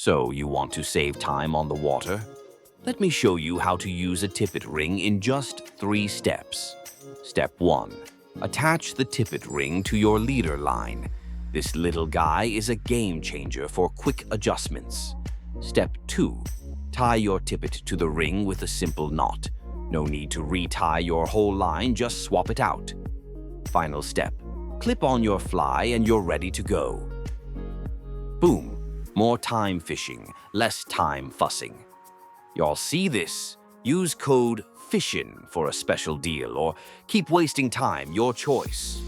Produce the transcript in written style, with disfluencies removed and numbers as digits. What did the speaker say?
So you want to save time on the water? Let me show you how to use a tippet ring in just 3 steps. Step 1. Attach the tippet ring to your leader line. This little guy is a game changer for quick adjustments. Step 2. Tie your tippet to the ring with a simple knot. No need to retie your whole line, just swap it out. Final step. Clip on your fly and you're ready to go. Boom! More time fishing, less time fussing. Y'all see this? Use code FISHIN for a special deal or keep wasting time, your choice.